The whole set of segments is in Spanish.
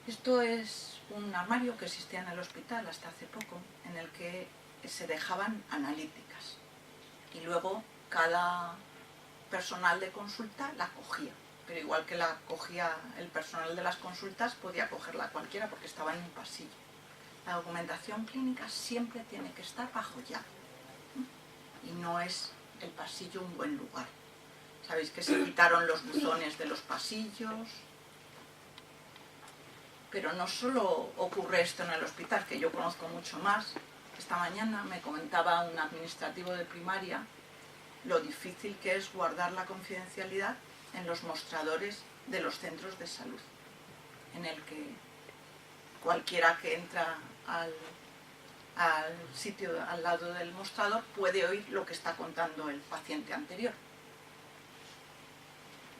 Esto es un armario que existía en el hospital hasta hace poco, en el que se dejaban analíticas y luego cada personal de consulta la cogía, pero igual que la cogía el personal de las consultas, podía cogerla cualquiera porque estaba en un pasillo. La documentación clínica siempre tiene que estar bajo llave y no es el pasillo un buen lugar. Sabéis que se quitaron los buzones de los pasillos, pero no solo ocurre esto en el hospital, que yo conozco mucho más. Esta mañana me comentaba un administrativo de primaria lo difícil que es guardar la confidencialidad en los mostradores de los centros de salud, en el que cualquiera que entra al sitio al lado del mostrador puede oír lo que está contando el paciente anterior.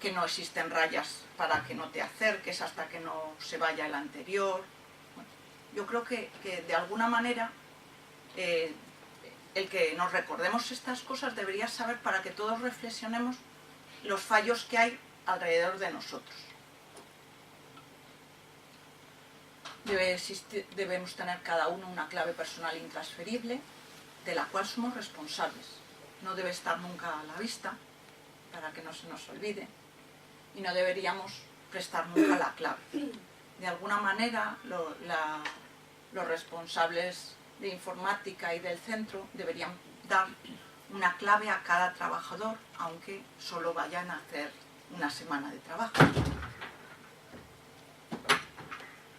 Que no existen rayas para que no te acerques hasta que no se vaya el anterior. Bueno, yo creo que de alguna manera el que nos recordemos estas cosas debería saber para que todos reflexionemos los fallos que hay alrededor de nosotros. Debemos tener cada uno una clave personal intransferible de la cual somos responsables. No debe estar nunca a la vista para que no se nos olvide y no deberíamos prestar nunca la clave. De alguna manera los responsables de informática y del centro deberían dar una clave a cada trabajador, aunque solo vayan a hacer una semana de trabajo.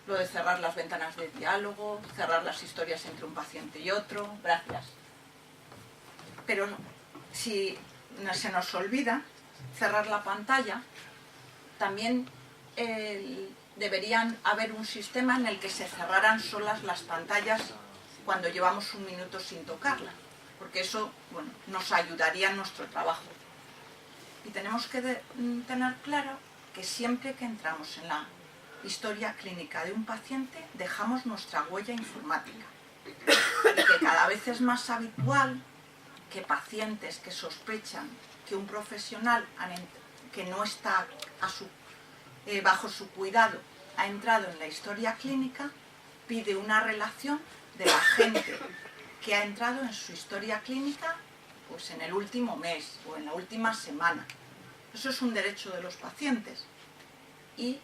Lo de cerrar las ventanas de diálogo, cerrar las historias entre un paciente y otro, gracias. Pero no, si se nos olvida cerrar la pantalla, también deberían haber un sistema en el que se cerraran solas las pantallas cuando llevamos un minuto sin tocarla, porque eso, bueno, nos ayudaría en nuestro trabajo. Y tenemos que tener claro que siempre que entramos en la historia clínica de un paciente dejamos nuestra huella informática y que cada vez es más habitual que pacientes que sospechan que un profesional que no está bajo su cuidado ha entrado en la historia clínica, pide una relación de la gente que ha entrado en su historia clínica pues en el último mes o en la última semana. Eso es un derecho de los pacientes. Y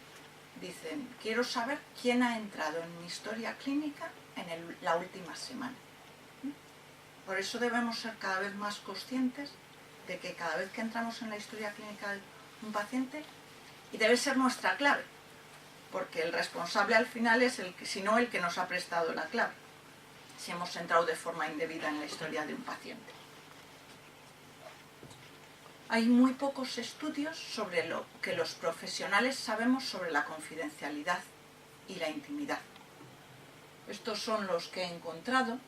dicen, quiero saber quién ha entrado en mi historia clínica en la última semana. Por eso debemos ser cada vez más conscientes de que cada vez que entramos en la historia clínica de un paciente, y debe ser nuestra clave, porque el responsable al final es si no el que nos ha prestado la clave, si hemos entrado de forma indebida en la historia de un paciente. Hay muy pocos estudios sobre lo que los profesionales sabemos sobre la confidencialidad y la intimidad. Estos son los que he encontrado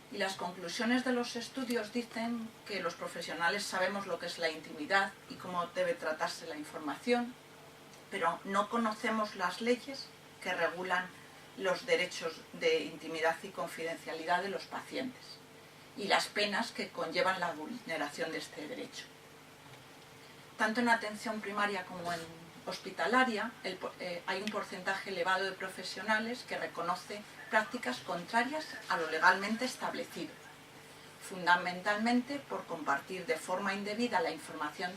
y las conclusiones de los estudios dicen que los profesionales sabemos lo que es la intimidad y cómo debe tratarse la información, pero no conocemos las leyes que regulan los derechos de intimidad y confidencialidad de los pacientes y las penas que conllevan la vulneración de este derecho. Tanto en atención primaria como en hospitalaria hay un porcentaje elevado de profesionales que reconoce prácticas contrarias a lo legalmente establecido, fundamentalmente por compartir de forma indebida la información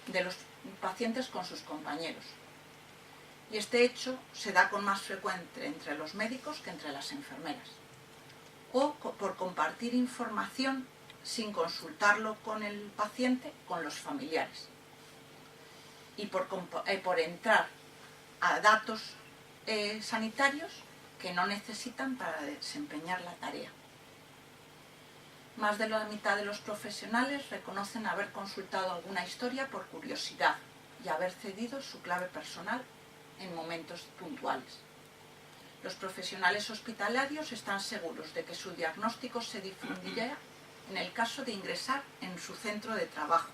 de los pacientes con sus compañeros. Y este hecho se da con más frecuencia entre los médicos que entre las enfermeras. O por compartir información sin consultarlo con el paciente, con los familiares. Y por entrar a datos sanitarios que no necesitan para desempeñar la tarea. Más de la mitad de los profesionales reconocen haber consultado alguna historia por curiosidad y haber cedido su clave personal en momentos puntuales. Los profesionales hospitalarios están seguros de que su diagnóstico se difundirá en el caso de ingresar en su centro de trabajo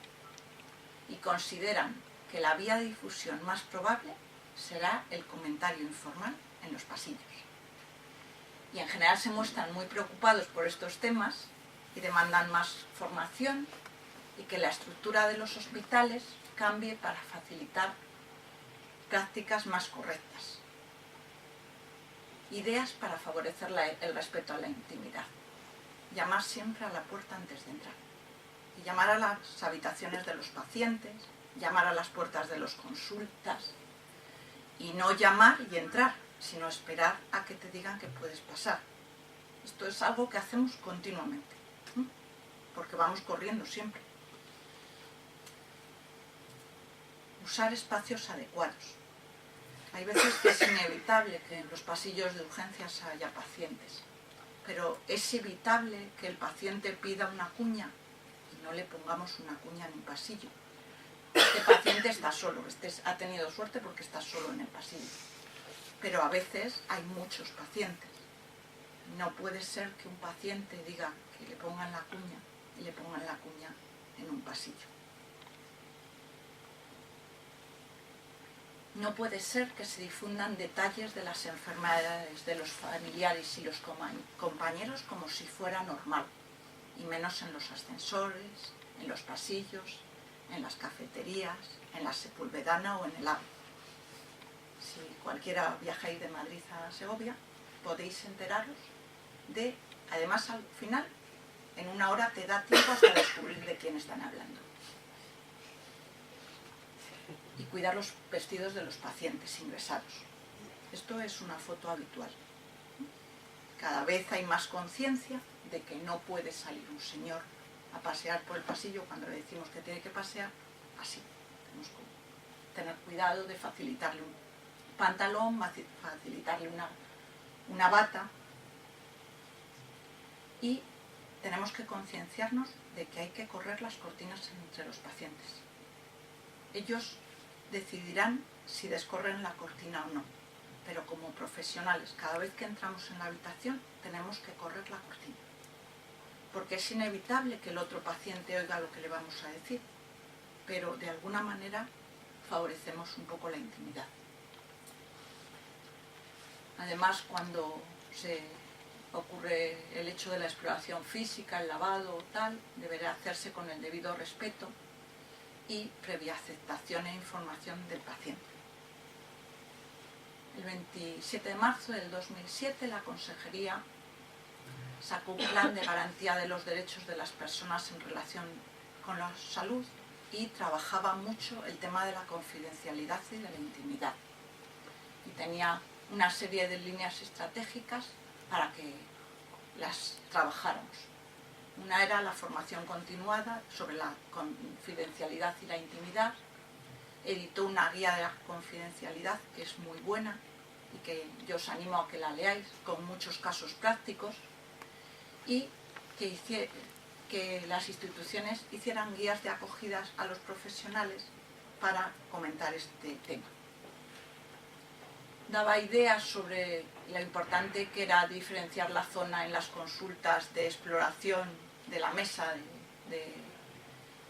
y consideran que la vía de difusión más probable será el comentario informal en los pasillos. Y en general se muestran muy preocupados por estos temas y demandan más formación y que la estructura de los hospitales cambie para facilitar prácticas más correctas. Ideas para favorecer el respeto a la intimidad. Llamar siempre a la puerta antes de entrar. Y llamar a las habitaciones de los pacientes, llamar a las puertas de las consultas. Y no llamar y entrar, sino esperar a que te digan que puedes pasar. Esto es algo que hacemos continuamente, porque vamos corriendo siempre. Usar espacios adecuados. Hay veces que es inevitable que en los pasillos de urgencias haya pacientes, pero es evitable que el paciente pida una cuña y no le pongamos una cuña en un pasillo. Este paciente está solo, ha tenido suerte porque está solo en el pasillo, pero a veces hay muchos pacientes. No puede ser que un paciente diga que le pongan la cuña y le pongan la cuña en un pasillo. No puede ser que se difundan detalles de las enfermedades de los familiares y los compañeros como si fuera normal, y menos en los ascensores, en los pasillos, en las cafeterías, en la Sepulvedana o en el AVE. Si cualquiera viajáis de Madrid a Segovia, podéis enteraros de, además al final, en una hora te da tiempo hasta descubrir de quién están hablando. Y cuidar los vestidos de los pacientes ingresados. Esto es una foto habitual. Cada vez hay más conciencia de que no puede salir un señor a pasear por el pasillo cuando le decimos que tiene que pasear así. Tenemos que tener cuidado de facilitarle un pantalón, facilitarle una bata, y tenemos que concienciarnos de que hay que correr las cortinas entre los pacientes. Ellos decidirán si descorren la cortina o no, pero como profesionales, cada vez que entramos en la habitación tenemos que correr la cortina, porque es inevitable que el otro paciente oiga lo que le vamos a decir, pero de alguna manera favorecemos un poco la intimidad. Además, cuando se ocurre el hecho de la exploración física, el lavado o tal, deberá hacerse con el debido respeto y previa aceptación e información del paciente. El 27 de marzo del 2007 la Consejería sacó un plan de garantía de los derechos de las personas en relación con la salud y trabajaba mucho el tema de la confidencialidad y de la intimidad. Y tenía una serie de líneas estratégicas para que las trabajáramos. Una era la formación continuada sobre la confidencialidad y la intimidad. Editó una guía de la confidencialidad que es muy buena y que yo os animo a que la leáis, con muchos casos prácticos, y que las instituciones hicieran guías de acogidas a los profesionales para comentar este tema. Daba ideas sobre lo importante que era diferenciar la zona en las consultas de exploración de la mesa,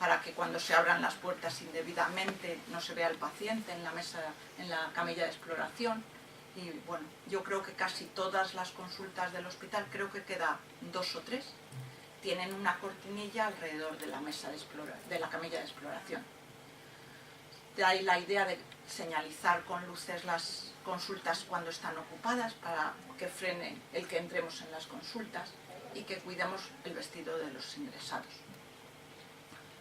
para que cuando se abran las puertas indebidamente no se vea al paciente en la mesa, en la camilla de exploración. Y bueno, yo creo que casi todas las consultas del hospital, creo que queda 2 o 3, tienen una cortinilla alrededor de la mesa de la camilla de exploración. De ahí la idea de señalizar con luces las consultas cuando están ocupadas para que frene el que entremos en las consultas y que cuidemos el vestido de los ingresados.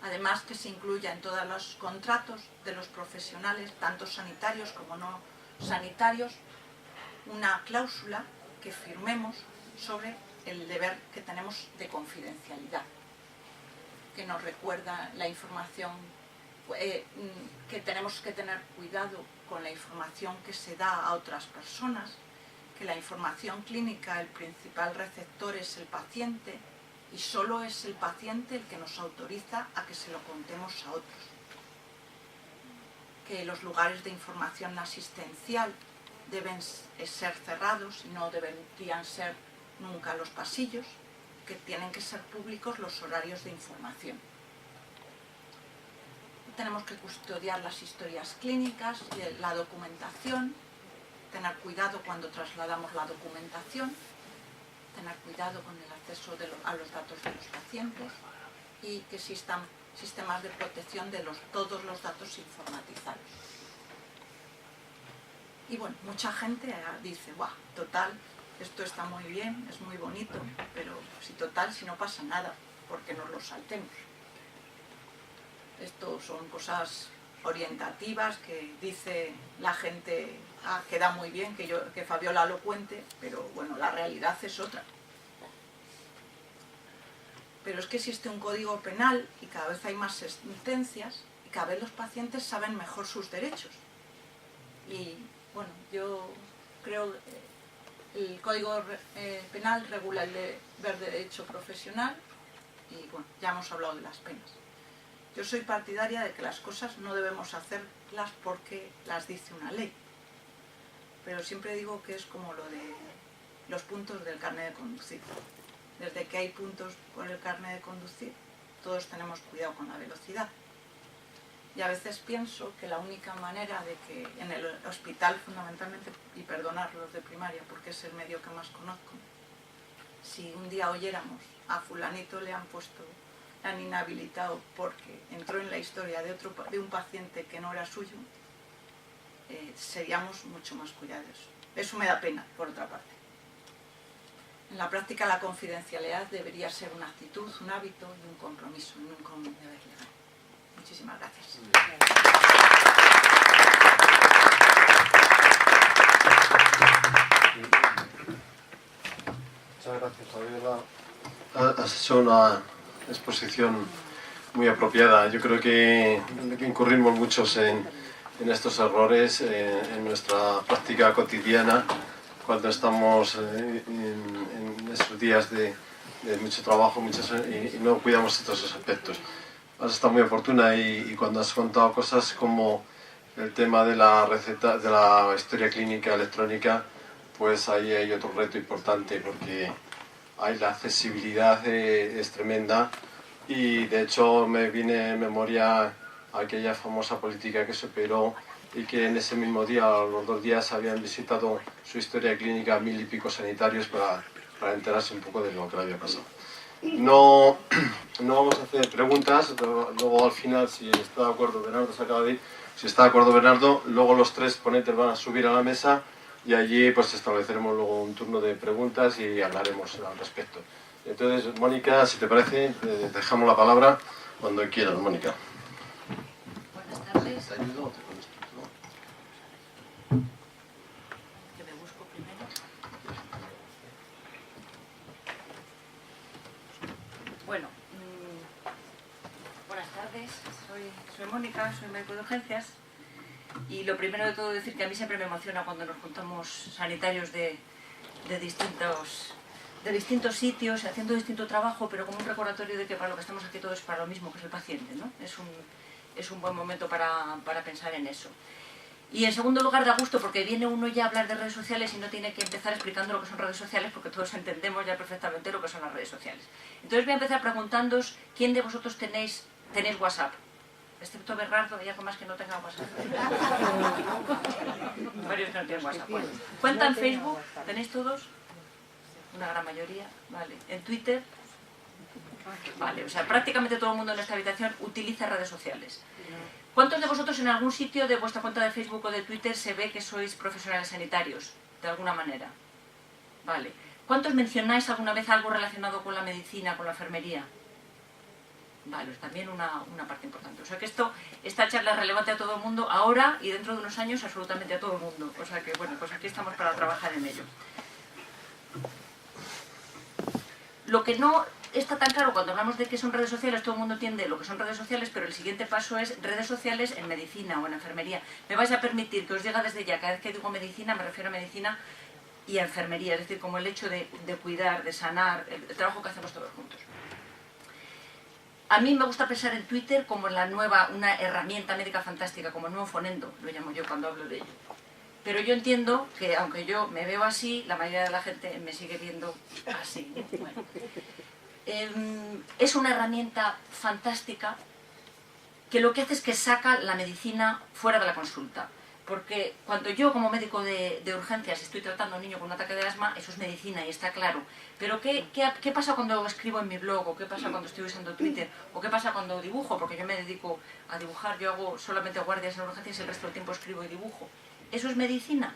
Además, que se incluya en todos los contratos de los profesionales, tanto sanitarios como no sanitarios, una cláusula que firmemos sobre el deber que tenemos de confidencialidad, que nos recuerda la información, que tenemos que tener cuidado con la información que se da a otras personas, que la información clínica, el principal receptor es el paciente y solo es el paciente el que nos autoriza a que se lo contemos a otros. Que los lugares de información asistencial deben ser cerrados y no deberían ser nunca los pasillos, que tienen que ser públicos los horarios de información. Tenemos que custodiar las historias clínicas, la documentación, tener cuidado cuando trasladamos la documentación, tener cuidado con el acceso a los datos de los pacientes y que existan sistemas de protección de todos los datos informatizados. Y bueno, mucha gente dice, ¡buah, total, esto está muy bien, es muy bonito, pero si total, si no pasa nada, ¿por qué nos lo saltemos? Esto son cosas orientativas que dice la gente, queda muy bien que Fabiola lo cuente, pero bueno, la realidad es otra. Pero es que existe un código penal y cada vez hay más sentencias y cada vez los pacientes saben mejor sus derechos. Y bueno, yo creo que el código penal regula el deber de derecho profesional y bueno, ya hemos hablado de las penas. Yo soy partidaria de que las cosas no debemos hacerlas porque las dice una ley. Pero siempre digo que es como lo de los puntos del carnet de conducir. Desde que hay puntos por el carnet de conducir, todos tenemos cuidado con la velocidad. Y a veces pienso que la única manera de que en el hospital, fundamentalmente, y perdonar los de primaria porque es el medio que más conozco, si un día oyéramos a fulanito le han inhabilitado porque entró en la historia de un paciente que no era suyo, seríamos mucho más cuidadosos. Eso me da pena, por otra parte. En la práctica la confidencialidad debería ser una actitud, un hábito y un compromiso, nunca un deber legal. Muchísimas gracias. Muchas gracias, Fabiola. Has hecho una exposición muy apropiada. Yo creo que incurrimos muchos en estos errores en nuestra práctica cotidiana cuando estamos en esos días de mucho trabajo y no cuidamos estos aspectos. Has estado muy oportuna y cuando has contado cosas como el tema de la receta, de la historia clínica electrónica, pues ahí hay otro reto importante porque la accesibilidad es tremenda y de hecho me viene en memoria aquella famosa política que se operó y que en ese mismo día o los 2 días habían visitado su historia clínica 1000 y pico sanitarios para enterarse un poco de lo que le había pasado. No vamos a hacer preguntas, luego al final, si está de acuerdo Bernardo, se acaba de ir, si está de acuerdo Bernardo, luego los 3 ponentes van a subir a la mesa y allí pues estableceremos luego un turno de preguntas y hablaremos al respecto. Entonces, Mónica, si te parece, dejamos la palabra cuando quieras, Mónica. Buenas tardes. ¿Te ayudo o te contesto? Que me busco primero. Bueno, buenas tardes. Soy Mónica, soy médico de urgencias. Y lo primero de todo decir que a mí siempre me emociona cuando nos juntamos sanitarios de distintos sitios, haciendo distinto trabajo, pero como un recordatorio de que para lo que estamos aquí todos es para lo mismo, que es el paciente, ¿no? Es un buen momento para pensar en eso. Y en segundo lugar, da gusto porque viene uno ya a hablar de redes sociales y no tiene que empezar explicando lo que son redes sociales porque todos entendemos ya perfectamente lo que son las redes sociales. Entonces voy a empezar preguntándoos quién de vosotros tenéis WhatsApp. Excepto Bernardo, hay algo más que no tenga WhatsApp. Varios que no tienen WhatsApp. Bueno. ¿Cuenta en Facebook? ¿Tenéis todos? Una gran mayoría. Vale. ¿En Twitter? Vale, o sea, prácticamente todo el mundo en esta habitación utiliza redes sociales. ¿Cuántos de vosotros en algún sitio de vuestra cuenta de Facebook o de Twitter se ve que sois profesionales sanitarios? De alguna manera. Vale. ¿Cuántos mencionáis alguna vez algo relacionado con la medicina, con la enfermería? Vale, es también una parte importante. O sea que esta charla es relevante a todo el mundo ahora y dentro de unos años absolutamente a todo el mundo. O sea que, bueno, pues aquí estamos para trabajar en ello. Lo que no está tan claro cuando hablamos de qué son redes sociales, todo el mundo entiende lo que son redes sociales, pero el siguiente paso es redes sociales en medicina o en enfermería. Me vais a permitir que os diga desde ya, cada vez que digo medicina me refiero a medicina y a enfermería, es decir, como el hecho de cuidar, de sanar, el trabajo que hacemos todos juntos. A mí me gusta pensar en Twitter como una herramienta médica fantástica, como el nuevo Fonendo, lo llamo yo cuando hablo de ello. Pero yo entiendo que, aunque yo me veo así, la mayoría de la gente me sigue viendo así. Bueno. Es una herramienta fantástica que lo que hace es que saca la medicina fuera de la consulta. Porque cuando yo, como médico de urgencias, estoy tratando a un niño con un ataque de asma, eso es medicina y está claro. Pero ¿qué pasa cuando escribo en mi blog? ¿O qué pasa cuando estoy usando Twitter? ¿O qué pasa cuando dibujo? Porque yo me dedico a dibujar, yo hago solamente guardias en urgencias y el resto del tiempo escribo y dibujo. ¿Eso es medicina?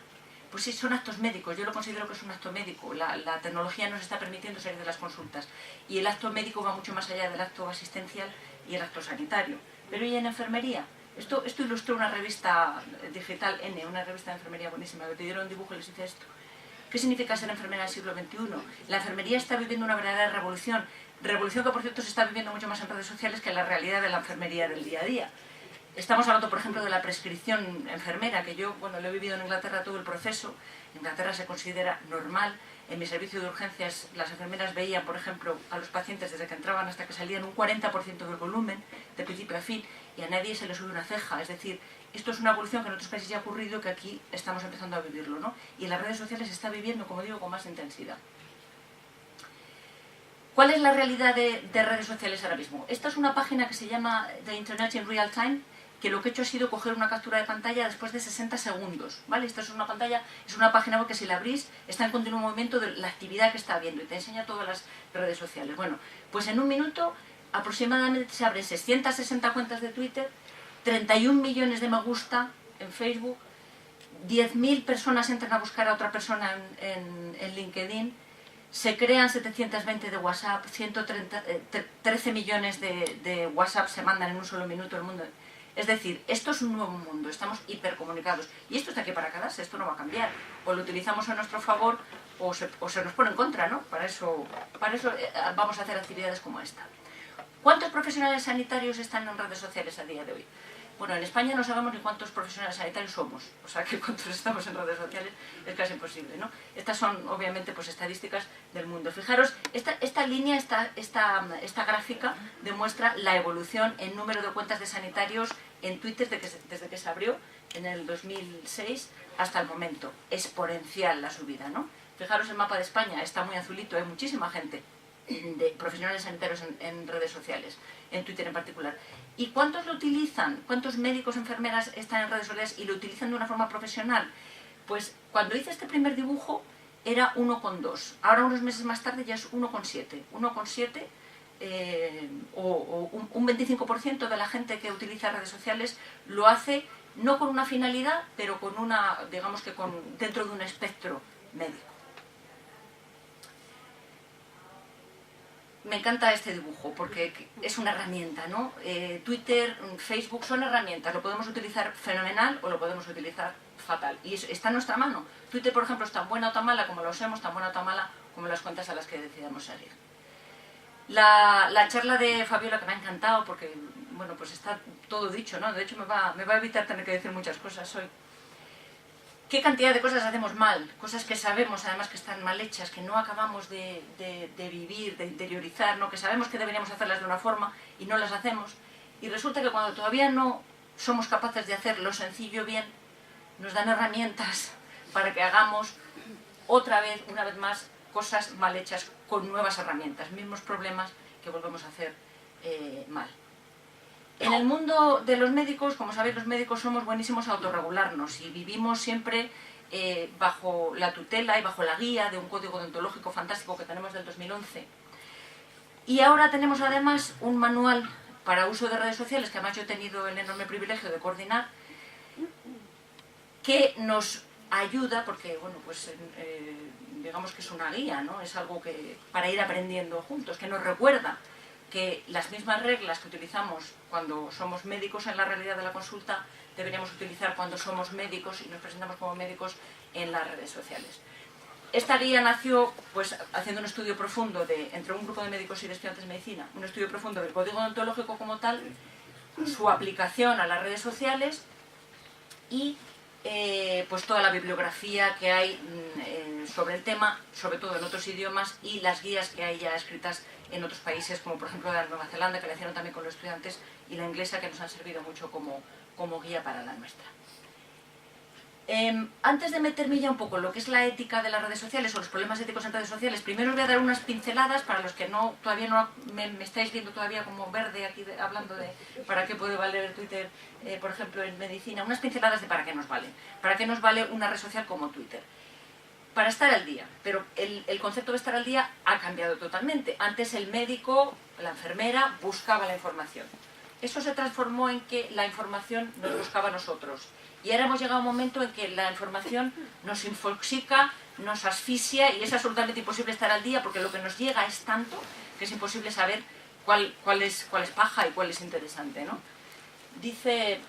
Pues sí, son actos médicos, yo lo considero que es un acto médico. La tecnología nos está permitiendo salir de las consultas y el acto médico va mucho más allá del acto asistencial y el acto sanitario. Pero ¿y en enfermería? Esto ilustró una revista digital, una revista de enfermería buenísima, que te dieron un dibujo y les hice esto. ¿Qué significa ser enfermera del siglo XXI? La enfermería está viviendo una verdadera revolución, revolución que por cierto se está viviendo mucho más en redes sociales que en la realidad de la enfermería del día a día. Estamos hablando, por ejemplo, de la prescripción enfermera, que yo, bueno, lo he vivido en Inglaterra todo el proceso. En Inglaterra se considera normal. En mi servicio de urgencias, las enfermeras veían, por ejemplo, a los pacientes desde que entraban hasta que salían un 40% del volumen, de principio a fin, y a nadie se le sube una ceja. Es decir, esto es una evolución que en otros países ya ha ocurrido, que aquí estamos empezando a vivirlo, ¿no? Y en las redes sociales se está viviendo, como digo, con más intensidad. ¿Cuál es la realidad de redes sociales ahora mismo? Esta es una página que se llama The Internet in Real Time, que lo que he hecho ha sido coger una captura de pantalla después de 60 segundos, ¿vale? Esta es una pantalla, es una página web que si la abrís está en continuo movimiento de la actividad que está habiendo y te enseña todas las redes sociales. Bueno, pues en un minuto aproximadamente se abren 660 cuentas de Twitter, 31 millones de me gusta en Facebook, 10.000 personas entran a buscar a otra persona en LinkedIn, se crean 720 de WhatsApp, 13 millones de WhatsApp se mandan en un solo minuto al mundo. Es decir, esto es un nuevo mundo, estamos hipercomunicados. Y esto está aquí para quedarse, esto no va a cambiar. O lo utilizamos a nuestro favor o se nos pone en contra, ¿no? Para eso vamos a hacer actividades como esta. ¿Cuántos profesionales sanitarios están en redes sociales a día de hoy? Bueno, en España no sabemos ni cuántos profesionales sanitarios somos, o sea que cuántos estamos en redes sociales es casi imposible, ¿no? Estas son, obviamente, pues estadísticas del mundo. Fijaros, esta línea, esta gráfica demuestra la evolución en número de cuentas de sanitarios en Twitter desde que se abrió en el 2006 hasta el momento. Exponencial la subida, ¿no? Fijaros el mapa de España, está muy azulito, hay muchísima gente de profesionales sanitarios en redes sociales, en Twitter en particular. ¿Y cuántos lo utilizan? ¿Cuántos médicos, enfermeras están en redes sociales y lo utilizan de una forma profesional? Pues cuando hice este primer dibujo era 1,2. Ahora unos meses más tarde ya es 1,7. 1,7 o un 25% de la gente que utiliza redes sociales lo hace no con una finalidad, pero con una, digamos que dentro de un espectro médico. Me encanta este dibujo porque es una herramienta, ¿no? Twitter, Facebook son herramientas, lo podemos utilizar fenomenal o lo podemos utilizar fatal. Y eso está en nuestra mano. Twitter, por ejemplo, es tan buena o tan mala como lo usemos, tan buena o tan mala como las cuentas a las que decidamos seguir. La charla de Fabiola, que me ha encantado porque, bueno, pues está todo dicho, ¿no? De hecho, me va a evitar tener que decir muchas cosas hoy. ¿Qué cantidad de cosas hacemos mal? Cosas que sabemos además que están mal hechas, que no acabamos de vivir, de interiorizar, ¿no? Que sabemos que deberíamos hacerlas de una forma y no las hacemos. Y resulta que cuando todavía no somos capaces de hacer lo sencillo bien, nos dan herramientas para que hagamos otra vez, una vez más, cosas mal hechas con nuevas herramientas, mismos problemas que volvemos a hacer mal. En el mundo de los médicos, como sabéis, los médicos somos buenísimos a autorregularnos y vivimos siempre bajo la tutela y bajo la guía de un código deontológico fantástico que tenemos del 2011. Y ahora tenemos además un manual para uso de redes sociales, que además yo he tenido el enorme privilegio de coordinar, que nos ayuda, porque bueno, pues digamos que es una guía, ¿no? Es algo que para ir aprendiendo juntos, que nos recuerda que las mismas reglas que utilizamos cuando somos médicos en la realidad de la consulta deberíamos utilizar cuando somos médicos y nos presentamos como médicos en las redes sociales. Esta guía nació pues haciendo un estudio profundo entre un grupo de médicos y de estudiantes de medicina, un estudio profundo del código deontológico como tal, su aplicación a las redes sociales y pues toda la bibliografía que hay sobre el tema, sobre todo en otros idiomas, y las guías que hay ya escritas en otros países, como por ejemplo la Nueva Zelanda, que la hicieron también con los estudiantes, y la inglesa, que nos han servido mucho como guía para la nuestra. Antes de meterme ya un poco en lo que es la ética de las redes sociales o los problemas éticos en redes sociales, primero os voy a dar unas pinceladas para los que todavía no me estáis viendo todavía como verde aquí hablando de para qué puede valer Twitter, por ejemplo, en medicina, unas pinceladas de para qué nos vale. Para qué nos vale una red social como Twitter. Para estar al día, pero el concepto de estar al día ha cambiado totalmente. Antes el médico, la enfermera, buscaba la información. Eso se transformó en que la información nos buscaba a nosotros. Y ahora hemos llegado a un momento en que la información nos infoxica, nos asfixia y es absolutamente imposible estar al día porque lo que nos llega es tanto que es imposible saber cuál es paja y cuál es interesante, ¿no? Dice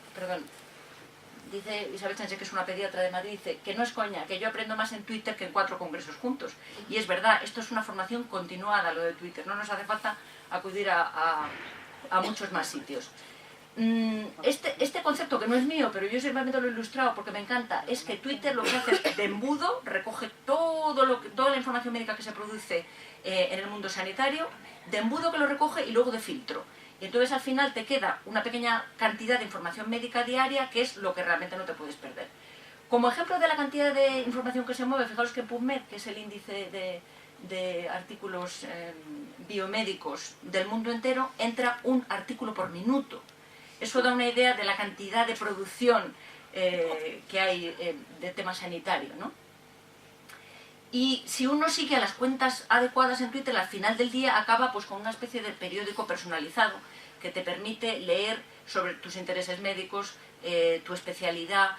Isabel Sánchez, que es una pediatra de Madrid, dice que no es coña, que yo aprendo más en Twitter que en 4 congresos juntos. Y es verdad, esto es una formación continuada, lo de Twitter, no nos hace falta acudir a muchos más sitios. Este concepto, que no es mío, pero yo simplemente lo he ilustrado porque me encanta, es que Twitter lo que hace es de embudo, recoge toda la información médica que se produce en el mundo sanitario, de embudo que lo recoge y luego de filtro. Y entonces al final te queda una pequeña cantidad de información médica diaria que es lo que realmente no te puedes perder. Como ejemplo de la cantidad de información que se mueve, fijaos que PubMed, que es el índice de artículos biomédicos del mundo entero, entra un artículo por minuto. Eso da una idea de la cantidad de producción que hay de tema sanitario, ¿no? Y si uno sigue a las cuentas adecuadas en Twitter, al final del día acaba pues con una especie de periódico personalizado que te permite leer sobre tus intereses médicos, tu especialidad,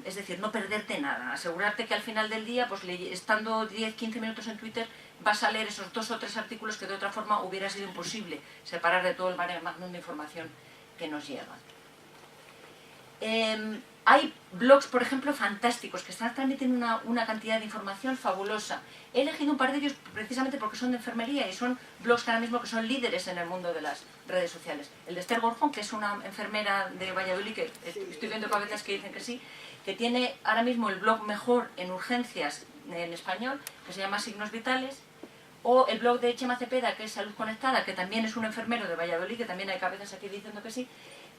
es decir, no perderte nada, asegurarte que al final del día, pues estando 10-15 minutos en Twitter, vas a leer esos 2 o 3 artículos que de otra forma hubiera sido imposible separar de todo el mare magnum de información que nos llega. Hay blogs, por ejemplo, fantásticos, que están transmitiendo una cantidad de información fabulosa. He elegido un par de ellos precisamente porque son de enfermería y son blogs que ahora mismo que son líderes en el mundo de las redes sociales. El de Esther Gorjón, que es una enfermera de Valladolid, que estoy viendo cabezas que dicen que sí, que tiene ahora mismo el blog mejor en urgencias en español, que se llama Signos Vitales, o el blog de Chema Cepeda, que es Salud Conectada, que también es un enfermero de Valladolid, que también hay cabezas aquí diciendo que sí.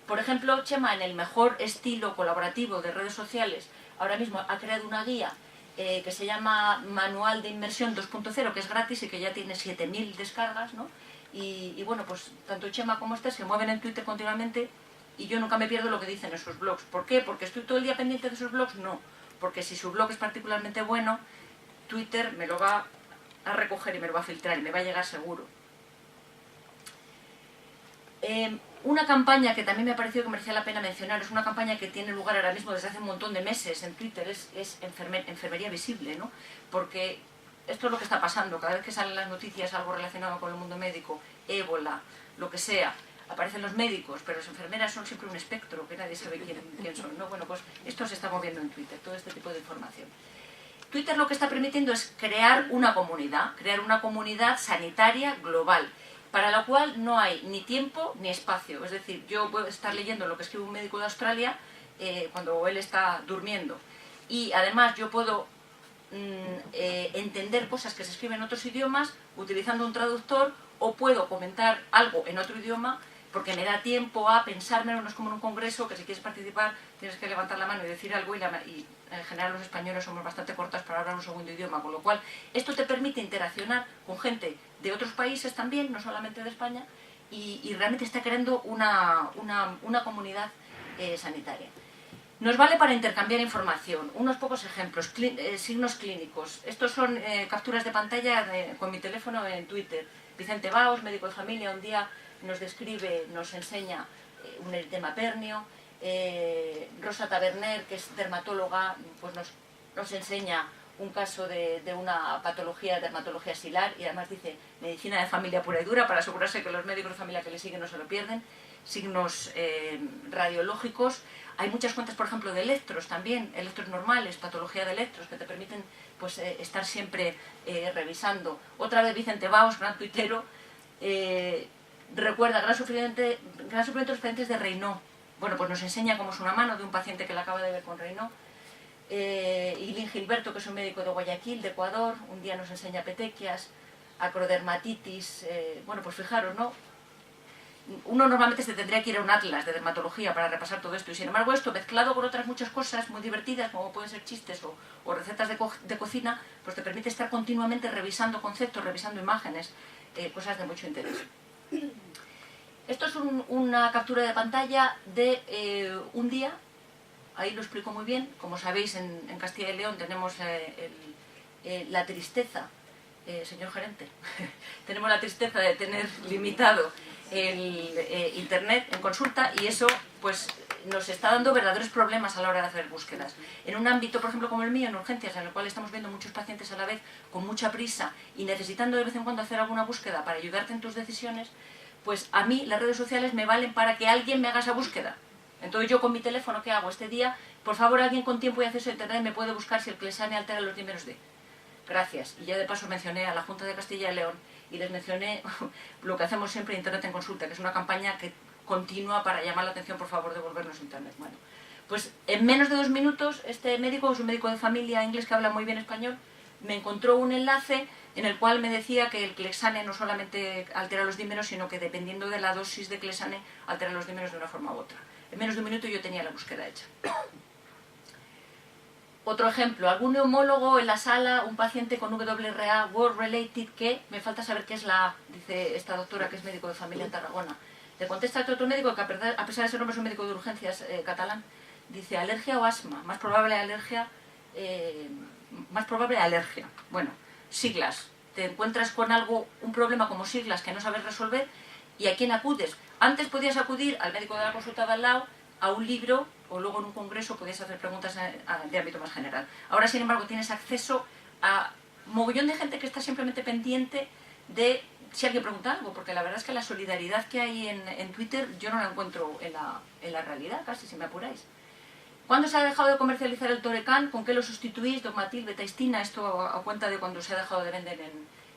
Por ejemplo, Chema, en el mejor estilo colaborativo de redes sociales, ahora mismo ha creado una guía que se llama Manual de Inmersión 2.0, que es gratis y que ya tiene 7.000 descargas, ¿no? Y bueno, pues tanto Chema como Esther se mueven en Twitter continuamente y yo nunca me pierdo lo que dicen esos blogs. ¿Por qué? ¿Porque estoy todo el día pendiente de esos blogs? No, porque si su blog es particularmente bueno, Twitter me lo va a recoger y me lo va a filtrar y me va a llegar seguro. Una campaña que también me ha parecido que merecía la pena mencionar, es una campaña que tiene lugar ahora mismo desde hace un montón de meses en Twitter, es enfermería visible, ¿no? Porque esto es lo que está pasando, cada vez que salen las noticias algo relacionado con el mundo médico, ébola, lo que sea, aparecen los médicos, pero las enfermeras son siempre un espectro, que nadie sabe quién son, ¿no? Bueno, pues esto se está moviendo en Twitter, todo este tipo de información. Twitter lo que está permitiendo es crear una comunidad sanitaria global, para lo cual no hay ni tiempo ni espacio. Es decir, yo puedo estar leyendo lo que escribe un médico de Australia cuando él está durmiendo. Y además yo puedo entender cosas que se escriben en otros idiomas utilizando un traductor, o puedo comentar algo en otro idioma porque me da tiempo a pensármelo. No es como en un congreso que si quieres participar tienes que levantar la mano y decir algo, y en general los españoles somos bastante cortos para hablar un segundo idioma, con lo cual esto te permite interaccionar con gente de otros países también, no solamente de España, y realmente está creando una comunidad sanitaria. Nos vale para intercambiar información. Unos pocos ejemplos, signos clínicos. Estos son capturas de pantalla con mi teléfono en Twitter. Vicente Baos, médico de familia, un día nos describe, nos enseña un eritema pernio. Rosa Taberner, que es dermatóloga, pues nos enseña un caso de una patología, dermatología axilar, y además dice medicina de familia pura y dura para asegurarse que los médicos de familia que le siguen no se lo pierden. Signos radiológicos. Hay muchas cuentas, por ejemplo, de electros también, electros normales, patología de electros, que te permiten pues, estar siempre revisando. Otra vez Vicente Baos, gran tuitero, recuerda gran sufrimiento de los pacientes de Raynaud. Bueno, pues nos enseña cómo es una mano de un paciente que la acaba de ver con Raynaud. Y Lin Gilberto, que es un médico de Guayaquil, de Ecuador, un día nos enseña petequias, acrodermatitis. Bueno, pues fijaros, ¿no? Uno normalmente se tendría que ir a un atlas de dermatología para repasar todo esto, y sin embargo esto, mezclado con otras muchas cosas muy divertidas, como pueden ser chistes o recetas de cocina, pues te permite estar continuamente revisando conceptos, revisando imágenes, cosas de mucho interés. Esto es una captura de pantalla de un día, ahí lo explico muy bien. Como sabéis, en Castilla y León tenemos la tristeza, señor gerente, tenemos la tristeza de tener limitado el internet en consulta, y eso pues nos está dando verdaderos problemas a la hora de hacer búsquedas. En un ámbito, por ejemplo, como el mío, en urgencias, en el cual estamos viendo muchos pacientes a la vez, con mucha prisa y necesitando de vez en cuando hacer alguna búsqueda para ayudarte en tus decisiones, pues a mí las redes sociales me valen para que alguien me haga esa búsqueda. Entonces yo con mi teléfono, ¿qué hago? Este día, por favor, alguien con tiempo y acceso a internet me puede buscar si el Clesane altera los dímeros de. Gracias. Y ya de paso mencioné a la Junta de Castilla y León y les mencioné lo que hacemos siempre, Internet en Consulta, que es una campaña que continua para llamar la atención, por favor, devolvernos internet. Bueno, pues en menos de 2 minutos este médico, es un médico de familia inglés que habla muy bien español, me encontró un enlace en el cual me decía que el Clesane no solamente altera los dímeros, sino que dependiendo de la dosis de Clesane altera los dímeros de una forma u otra. En menos de 1 minuto yo tenía la búsqueda hecha. Otro ejemplo, algún neumólogo en la sala, un paciente con WRA, World Related, que me falta saber qué es la A, dice esta doctora que es médico de familia en Tarragona. Le contesta a otro médico que a pesar de ser hombre es un médico de urgencias catalán, dice alergia o asma, más probable alergia. Bueno, siglas, te encuentras con algo, un problema como siglas que no sabes resolver y ¿a quién acudes? Antes podías acudir al médico de la consulta de al lado, a un libro o luego en un congreso podías hacer preguntas de ámbito más general. Ahora, sin embargo, tienes acceso a mogollón de gente que está simplemente pendiente de si alguien pregunta algo, porque la verdad es que la solidaridad que hay en Twitter yo no la encuentro en la realidad, casi, si me apuráis. ¿Cuándo se ha dejado de comercializar el Torecan? ¿Con qué lo sustituís? Dogmatil, betaistina, esto a cuenta de cuando se ha dejado de vender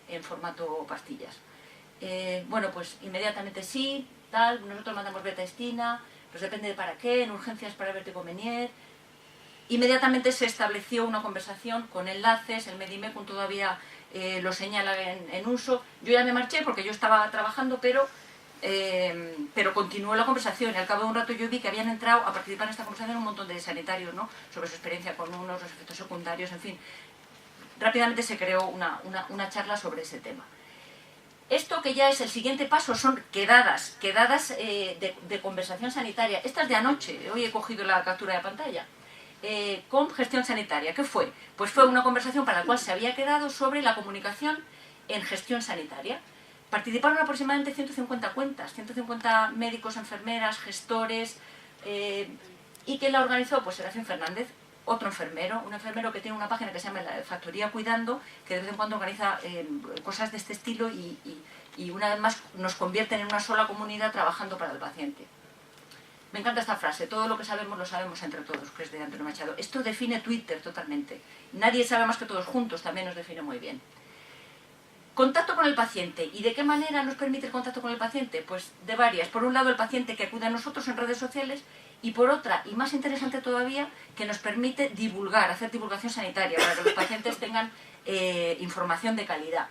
en formato pastillas. Bueno, pues inmediatamente sí, tal, nosotros mandamos betaistina, pues depende de para qué, en urgencias para vértigo Menier. Inmediatamente se estableció una conversación con enlaces, el Medimecum todavía lo señala en uso. Yo ya me marché porque yo estaba trabajando, pero continuó la conversación y al cabo de un rato yo vi que habían entrado a participar en esta conversación un montón de sanitarios, ¿no? Sobre su experiencia con unos, los efectos secundarios, en fin. Rápidamente se creó una charla sobre ese tema. Esto que ya es el siguiente paso son quedadas de conversación sanitaria. Esta es de anoche, hoy he cogido la captura de pantalla. Con gestión sanitaria. ¿Qué fue? Pues fue una conversación para la cual se había quedado sobre la comunicación en gestión sanitaria. Participaron aproximadamente 150 cuentas, 150 médicos, enfermeras, gestores, y que la organizó pues Serafín Fernández, otro enfermero, un enfermero que tiene una página que se llama La Factoría Cuidando, que de vez en cuando organiza cosas de este estilo y una vez más nos convierten en una sola comunidad trabajando para el paciente. Me encanta esta frase, todo lo que sabemos lo sabemos entre todos, que es de Antonio Machado. Esto define Twitter totalmente. Nadie sabe más que todos juntos, también nos define muy bien. Contacto con el paciente. ¿Y de qué manera nos permite el contacto con el paciente? Pues de varias. Por un lado, el paciente que acude a nosotros en redes sociales y por otra, y más interesante todavía, que nos permite divulgar, hacer divulgación sanitaria para que los pacientes tengan información de calidad.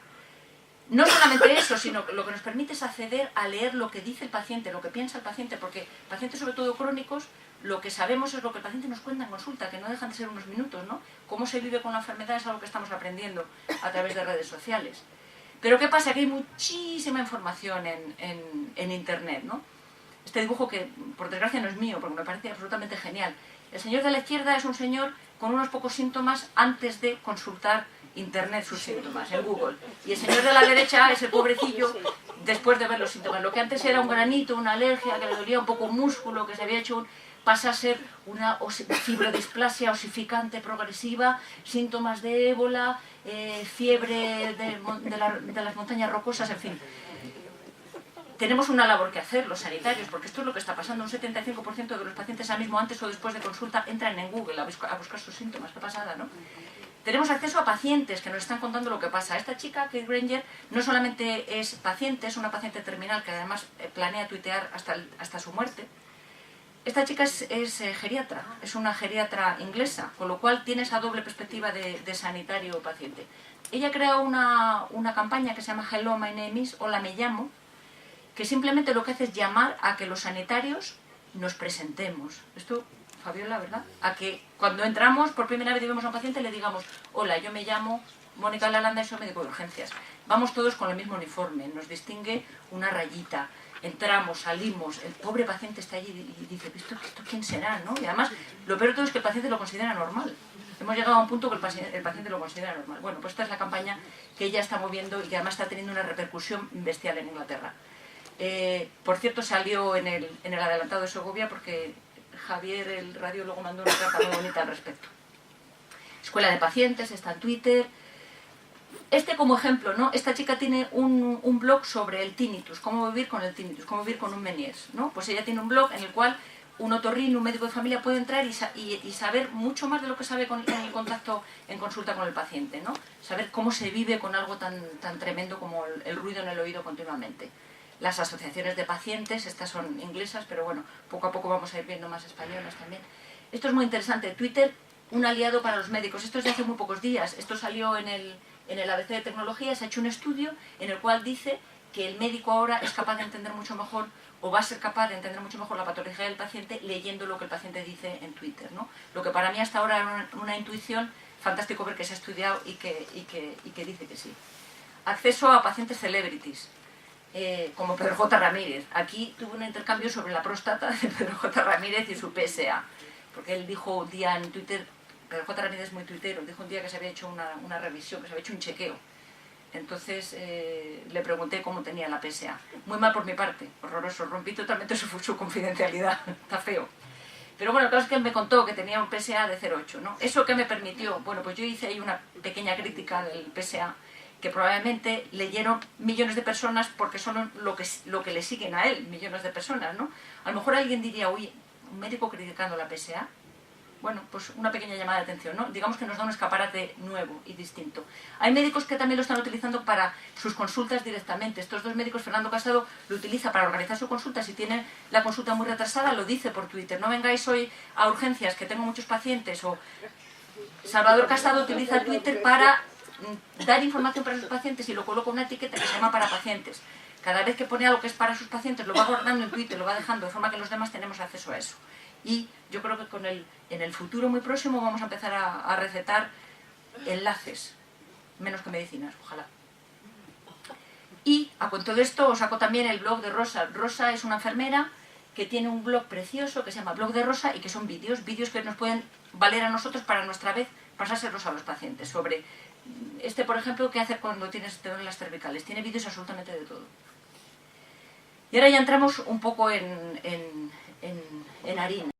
No solamente eso, sino lo que nos permite es acceder a leer lo que dice el paciente, lo que piensa el paciente, porque pacientes sobre todo crónicos, lo que sabemos es lo que el paciente nos cuenta en consulta, que no dejan de ser unos minutos, ¿no? Cómo se vive con la enfermedad es algo que estamos aprendiendo a través de redes sociales. Pero ¿qué pasa? Que hay muchísima información en Internet, ¿no? Este dibujo que, por desgracia, no es mío, porque me parece absolutamente genial. El señor de la izquierda es un señor con unos pocos síntomas antes de consultar Internet sus síntomas, en Google. Y el señor de la derecha es el pobrecillo después de ver los síntomas. Lo que antes era un granito, una alergia, que le dolía un poco un músculo, que se había hecho pasa a ser una fibrodisplasia osificante progresiva, síntomas de ébola, fiebre de las montañas rocosas, en fin. Tenemos una labor que hacer los sanitarios, porque esto es lo que está pasando. Un 75% de los pacientes ahora mismo antes o después de consulta entran en Google a buscar sus síntomas. Qué pasada, ¿no? Tenemos acceso a pacientes que nos están contando lo que pasa. Esta chica, Kate Granger, no solamente es paciente, es una paciente terminal que además planea tuitear hasta su muerte. Esta chica es geriatra, es una geriatra inglesa, con lo cual tiene esa doble perspectiva de sanitario paciente. Ella crea una campaña que se llama Hello, my name is, Hola, me llamo, que simplemente lo que hace es llamar a que los sanitarios nos presentemos. Esto, Fabiola, ¿verdad? A que cuando entramos por primera vez y vemos a un paciente le digamos, hola, yo me llamo Mónica Lalanda y soy médico de urgencias. Vamos todos con el mismo uniforme, nos distingue una rayita. Entramos, salimos, el pobre paciente está allí y dice, ¿esto quién será? ¿No? Y además, lo peor de todo es que el paciente lo considera normal. Hemos llegado a un punto que el paciente lo considera normal. Bueno, pues esta es la campaña que ella está moviendo y que además está teniendo una repercusión bestial en Inglaterra. Por cierto, salió en el adelantado de Segovia porque Javier, el radiólogo, mandó una carta muy bonita al respecto. Escuela de pacientes, está en Twitter. Como ejemplo, ¿no? Esta chica tiene un blog sobre el tinnitus, cómo vivir con el tinnitus, cómo vivir con un Meniers, ¿no? Pues ella tiene un blog en el cual un otorrino, un médico de familia puede entrar y saber mucho más de lo que sabe en el contacto, en consulta con el paciente, ¿no? Saber cómo se vive con algo tan tremendo como el ruido en el oído continuamente. Las asociaciones de pacientes, estas son inglesas, pero bueno, poco a poco vamos a ir viendo más españolas también. Esto es muy interesante. Twitter, un aliado para los médicos. Esto es de hace muy pocos días. Esto salió en el ABC de Tecnología. Se ha hecho un estudio en el cual dice que el médico ahora es capaz de entender mucho mejor, o va a ser capaz de entender mucho mejor la patología del paciente leyendo lo que el paciente dice en Twitter, ¿no? Lo que para mí hasta ahora era una intuición, fantástico ver que se ha estudiado y que dice que sí. Acceso a pacientes celebrities, como Pedro J. Ramírez. Aquí tuve un intercambio sobre la próstata de Pedro J. Ramírez y su PSA, porque él dijo un día en Twitter, Pedro J. Ramírez es muy tuitero, dijo un día que se había hecho una revisión, que se había hecho un chequeo. Entonces le pregunté cómo tenía la PSA. Muy mal por mi parte, horroroso, rompí totalmente su confidencialidad, está feo. Pero bueno, claro es que él me contó que tenía un PSA de 0,8, ¿no? ¿Eso qué me permitió? Bueno, pues yo hice ahí una pequeña crítica del PSA, que probablemente leyeron millones de personas porque son lo que le siguen a él, millones de personas, ¿no? A lo mejor alguien diría, oye, ¿un médico criticando la PSA? Bueno, pues una pequeña llamada de atención, ¿no? Digamos que nos da un escaparate nuevo y distinto. Hay médicos que también lo están utilizando para sus consultas directamente. Estos dos médicos, Fernando Casado lo utiliza para organizar su consulta. Si tiene la consulta muy retrasada, lo dice por Twitter. No vengáis hoy a urgencias, que tengo muchos pacientes. O Salvador Casado utiliza Twitter para dar información para sus pacientes y lo coloca una etiqueta que se llama para pacientes. Cada vez que pone algo que es para sus pacientes, lo va guardando en Twitter, lo va dejando, de forma que los demás tenemos acceso a eso. Y yo creo que en el futuro muy próximo vamos a empezar a recetar enlaces, menos que medicinas, ojalá. Y a cuento de esto os saco también el blog de Rosa. Rosa es una enfermera que tiene un blog precioso que se llama Blog de Rosa y que son vídeos que nos pueden valer a nosotros para a nuestra vez pasárselos a los pacientes. Sobre por ejemplo, qué hacer cuando te duelen las cervicales. Tiene vídeos absolutamente de todo. Y ahora ya entramos un poco en harina.